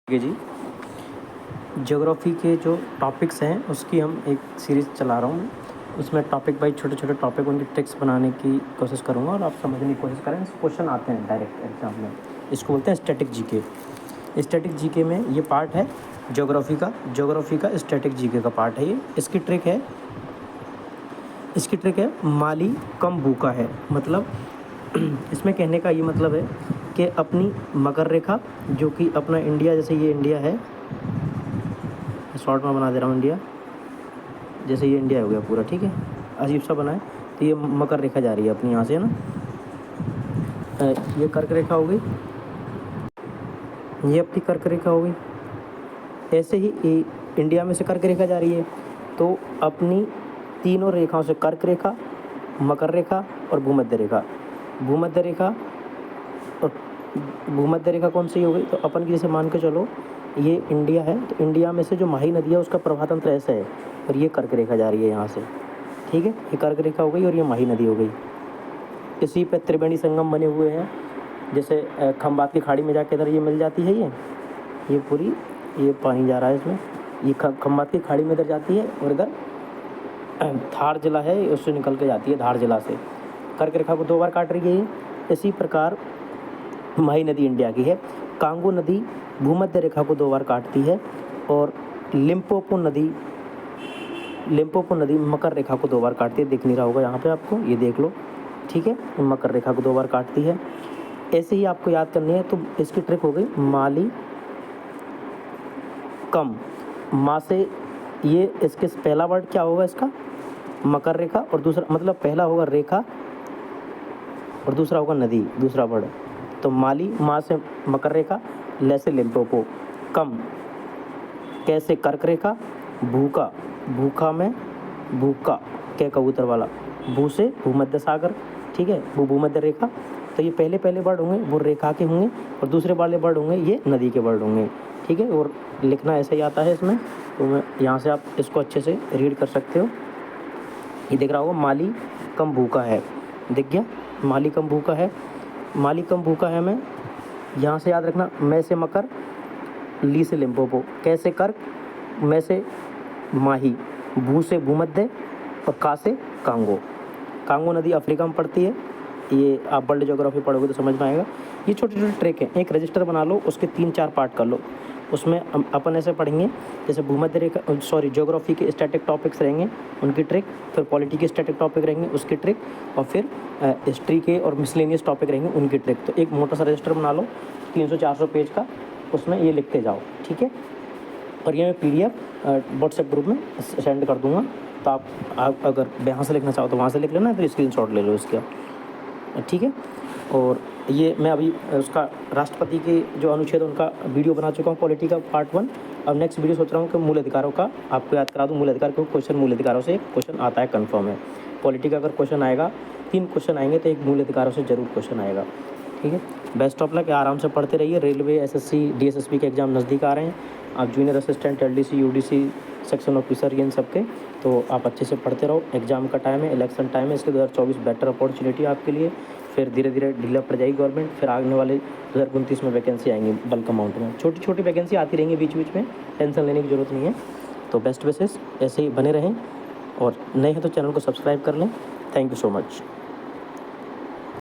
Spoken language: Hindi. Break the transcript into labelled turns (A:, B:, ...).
A: ठीक है जी। ज्योग्राफी के जो टॉपिक्स हैं उसकी हम एक सीरीज़ चला रहा हूँ। उसमें टॉपिक वाइज छोटे छोटे टॉपिक उनकी ट्रिक्स बनाने की कोशिश करूँगा और आप समझने की कोशिश करें। क्वेश्चन आते हैं डायरेक्ट एग्जाम में, इसको बोलते हैं स्टैटिक जीके। स्टैटिक जीके में ये पार्ट है ज्योग्राफी का स्टैटिक जीके का पार्ट है ये। इसकी ट्रिक है माली कम भूखा है। मतलब इसमें कहने का ये मतलब है कि अपनी मकर रेखा जो कि अपना इंडिया, जैसे ये इंडिया है, शॉर्ट में बना दे रहा हूँ इंडिया, जैसे ये इंडिया हो गया पूरा, ठीक है, अजीब सा बना है। तो ये मकर रेखा जा रही है अपनी यहाँ से, है ना। ये कर्क रेखा हो गई, ये अपनी कर्क रेखा हो गई। ऐसे ही इंडिया में से कर्क रेखा जा रही है, तो अपनी तीनों रेखाओं से कर्क रेखा, मकर रेखा और भूमध्य रेखा कौन सी हो गई? तो अपन की जैसे मान के चलो ये इंडिया है, तो इंडिया में से जो माही नदी है उसका प्रवाह तंत्र ऐसा है, और ये कर्क रेखा जा रही है यहाँ से, ठीक है। ये कर्क रेखा हो गई और ये माही नदी हो गई। इसी पे त्रिवेणी संगम बने हुए हैं, जैसे खंबात की खाड़ी में जाके इधर ये मिल जाती है, ये पूरी ये पानी जा रहा है इसमें, ये खंबात की खाड़ी में इधर जाती है, और इधर धार जिला है उससे निकल के जाती है, धार जिला से कर्क रेखा को 2 बार काट रही है। इसी प्रकार माही नदी इंडिया की है। कांगो नदी भूमध्य रेखा को 2 बार काटती है, और लिम्पोपो नदी मकर रेखा को 2 बार काटती है। दिख नहीं रहा होगा यहाँ पे आपको, ये देख लो, ठीक है। मकर रेखा को 2 बार काटती है। ऐसे ही आपको याद करनी है। तो इसकी ट्रिक हो गई माली कम, माँ से ये इसके पहला वर्ड क्या होगा इसका? मकर रेखा, और दूसरा मतलब पहला होगा रेखा और दूसरा होगा नदी, दूसरा वर्ड। तो माली, माँ से मकर रेखा, ले से लिम्पोपो, कम कैसे कर्क रेखा, भूखा में भूखा क्या कबूतर वाला, भू से भूमध्य सागर, ठीक है, वो भूमध्य रेखा। तो ये पहले वर्ड होंगे वो रेखा के होंगे, और दूसरे वाले वर्ड होंगे ये नदी के वर्ड होंगे, ठीक है। और लिखना ऐसे ही आता है इसमें, तो मैं यहाँ से आप इसको अच्छे से रीड कर सकते हो। ये दिख रहा होगा माली कम भूखा है, दिख गया, माली कम भूखा है। माली कम भूखा है में यहाँ से याद रखना, मैं से मकर, ली से लिम्पोपो, कैसे कर्क, मैं से माही, भू से भूमध्य, और का से कांगो नदी अफ्रीका में पड़ती है। ये आप वर्ल्ड ज्योग्राफी पढ़ोगे तो समझ में आएगा। ये छोटे छोटे ट्रिक हैं, एक रजिस्टर बना लो, उसके 3-4 पार्ट कर लो। उसमें अपन ऐसे पढ़ेंगे जैसे भूमध्य रेखा, ज्योग्राफी के स्टैटिक टॉपिक्स रहेंगे उनकी ट्रिक, फिर पॉलिटी के स्टैटिक टॉपिक रहेंगे उसकी ट्रिक, और फिर हिस्ट्री के और मिसलेनियस टॉपिक रहेंगे उनकी ट्रिक। तो एक मोटा सा रजिस्टर बना लो 300-400 पेज का, उसमें ये लिखते जाओ, ठीक है। और ये मैं PDF व्हाट्सएप ग्रुप में सेंड कर दूँगा, तो आप अगर यहाँ से लिखना चाहो तो वहाँ से लिख लेना, तो स्क्रीनशॉट ले लो इसका, ठीक है। और ये मैं अभी उसका राष्ट्रपति के जो अनुच्छेद उनका वीडियो बना चुका हूँ, पॉलिटी का पार्ट 1। अब नेक्स्ट वीडियो सोच रहा हूँ कि मूल अधिकारों का आपको याद करा दूँ। मूल अधिकार को क्वेश्चन मूल अधिकारों से एक क्वेश्चन आता है, कन्फर्म है। पॉलिटी का अगर क्वेश्चन आएगा, 3 क्वेश्चन आएंगे, तो एक मूल अधिकारों से जरूर क्वेश्चन आएगा, ठीक है। बेस्ट ऑफ लक, आराम से पढ़ते रहिए। रेलवे, SSC, DSSP के एग्जाम नज़दीक आ रहे हैं। आप junior assistant, LDC, UDC, section officer, इन सब के, तो आप अच्छे से पढ़ते रहो। एग्जाम का टाइम है, इलेक्शन टाइम है, इसके 2024 बेटर अपॉर्चुनिटी आपके लिए। फिर धीरे धीरे ढीला पड़ जाएगी गवर्नमेंट, फिर आने वाले 2029 में वैकेंसी आएंगी बल्क अमाउंट में। छोटी छोटी वैकेंसी आती रहेंगी बीच बीच में, टेंशन लेने की ज़रूरत नहीं है। तो बेस्ट विशेस, ऐसे ही बने रहें, और नए हैं तो चैनल को सब्सक्राइब कर लें। Thank you so much.